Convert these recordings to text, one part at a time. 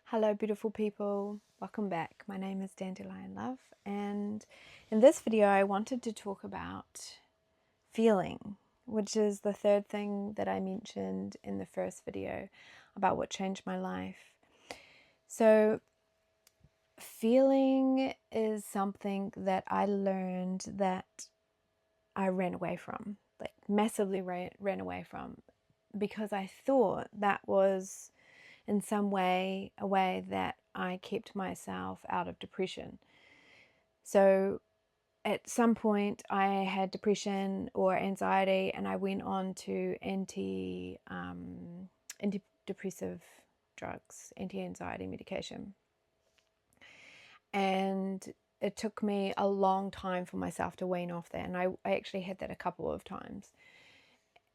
Hello, beautiful people. Welcome back. My name is Dandelion Love, and in this video, I wanted to talk about feeling, which is the third thing that I mentioned in the first video about what changed my life. So, feeling is something that I learned that I ran away from, like massively ran away from, because I thought that was in some way a way that I kept myself out of depression. So at some point I had depression or anxiety, and I went on to antidepressive drugs, anti-anxiety medication. And it took me a long time for myself to wean off that. And I actually had that a couple of times.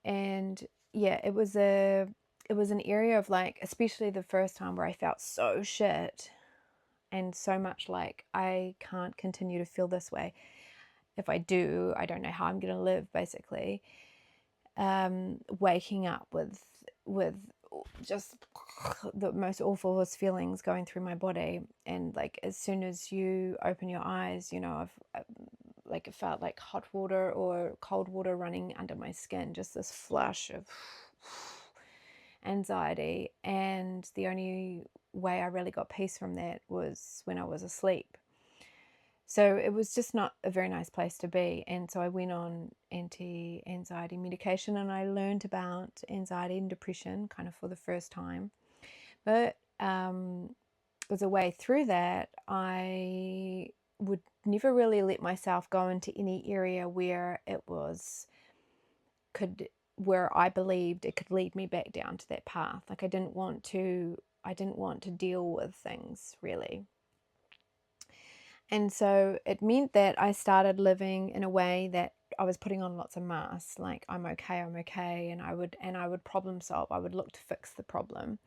And yeah, it was an area of, like, especially the first time, where I felt so shit and so much like I can't continue to feel this way. If I do, I don't know how I'm going to live, basically. Waking up with just the most awfulest feelings going through my body, and like as soon as you open your eyes, like it felt like hot water or cold water running under my skin, just this flush of anxiety. And the only way I really got peace from that was when I was asleep. So it was just not a very nice place to be. And so I went on anti-anxiety medication, and I learned about anxiety and depression kind of for the first time. But as a way through that, I would never really let myself go into any area where where I believed it could lead me back down to that path. Like I didn't want to deal with things, really. And so it meant that I started living in a way that I was putting on lots of masks, like I'm okay, and I would problem solve. I would look to fix the problem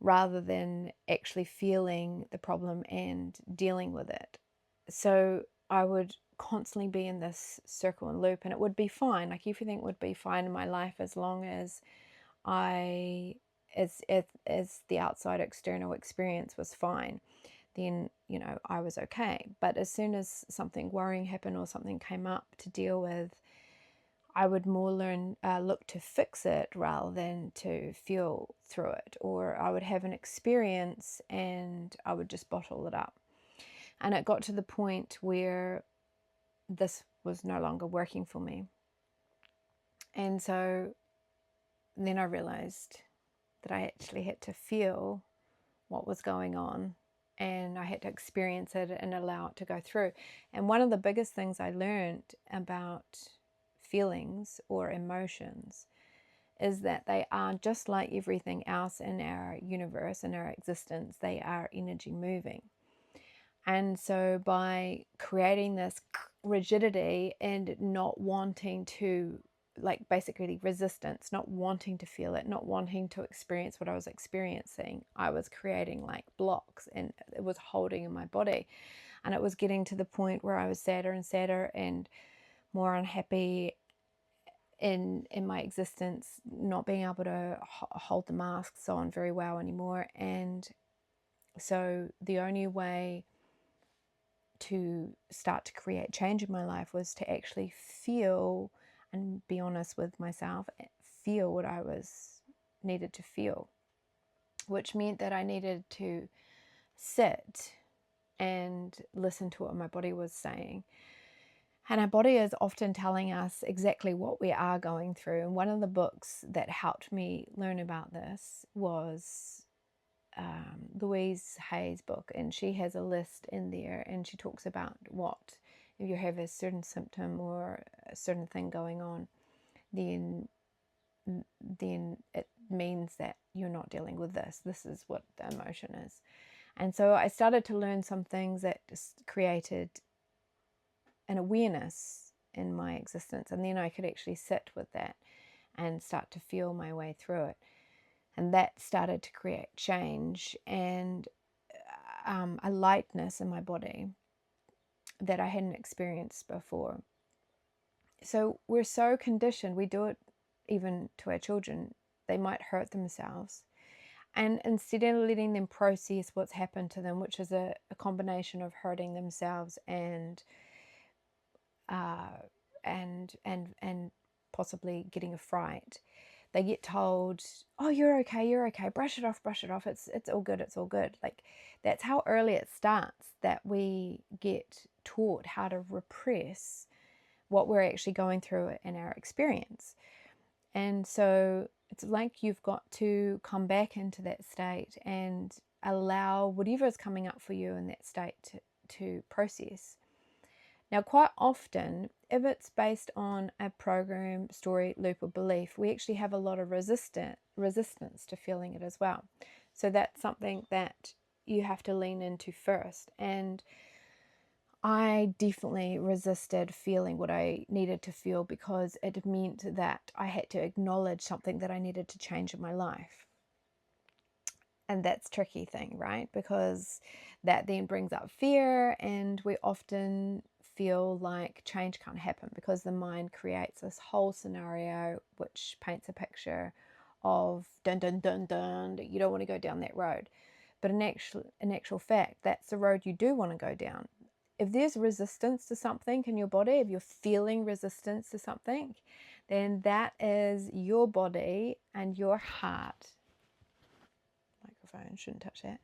rather than actually feeling the problem and dealing with it. So I would constantly be in this circle and loop, and it would be fine. Like everything would be fine in my life as long as I as the outside external experience was fine. Then I was okay. But as soon as something worrying happened or something came up to deal with, I would more look to fix it rather than to feel through it. Or I would have an experience and I would just bottle it up. And it got to the point where this was no longer working for me. And so then I realized that I actually had to feel what was going on, and I had to experience it and allow it to go through. And one of the biggest things I learned about feelings or emotions is that they are just like everything else in our universe, in our existence. They are energy moving. And so by creating this rigidity and not wanting to, like, basically resistance, not wanting to feel it, not wanting to experience what I was experiencing, I was creating like blocks, and it was holding in my body. And it was getting to the point where I was sadder and sadder and more unhappy in my existence, not being able to hold the masks on very well anymore. And so the only way to start to create change in my life was to actually feel and be honest with myself, feel what I was needed to feel, which meant that I needed to sit and listen to what my body was saying. And our body is often telling us exactly what we are going through. And one of the books that helped me learn about this was Louise Hay's book, and she has a list in there, and she talks about what, if you have a certain symptom or a certain thing going on, then it means that you're not dealing with this. This is what the emotion is. And so I started to learn some things that just created an awareness in my existence, and then I could actually sit with that and start to feel my way through it. And that started to create change and a lightness in my body that I hadn't experienced before. So we're so conditioned, we do it even to our children. They might hurt themselves, And instead of letting them process what's happened to them, which is a combination of hurting themselves and possibly getting a fright, they get told, "Oh, you're okay, brush it off, it's all good, it's all good." Like, that's how early it starts, that we get taught how to repress what we're actually going through in our experience. And so it's like you've got to come back into that state and allow whatever is coming up for you in that state to process. Now, quite often, if it's based on a program, story, loop, or belief, we actually have a lot of resistance to feeling it as well. So that's something that you have to lean into first. And I definitely resisted feeling what I needed to feel, because it meant that I had to acknowledge something that I needed to change in my life. And that's a tricky thing, right? Because that then brings up fear, and we often feel like change can't happen because the mind creates this whole scenario which paints a picture of dun dun dun dun, that you don't want to go down that road. But in actual fact, that's the road you do want to go down. If there's resistance to something in your body, if you're feeling resistance to something, then that is your body and your heart, microphone, shouldn't touch that,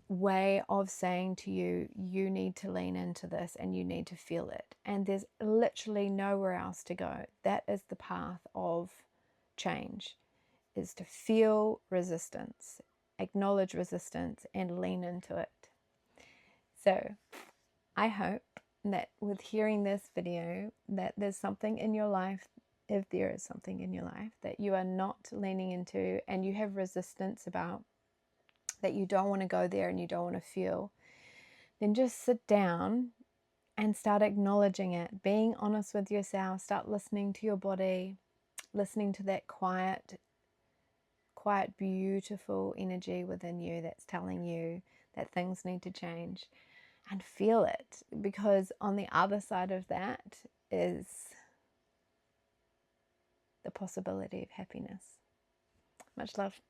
way of saying to you, you need to lean into this and you need to feel it. And there's literally nowhere else to go. That is the path of change, is to feel resistance, acknowledge resistance, and lean into it. So I hope that with hearing this video, that there's something in your life, if there is something in your life that you are not leaning into and you have resistance about, that you don't want to go there and you don't want to feel, then just sit down and start acknowledging it, being honest with yourself, start listening to your body, listening to that quiet, beautiful energy within you that's telling you that things need to change, and feel it, because on the other side of that is the possibility of happiness. Much love.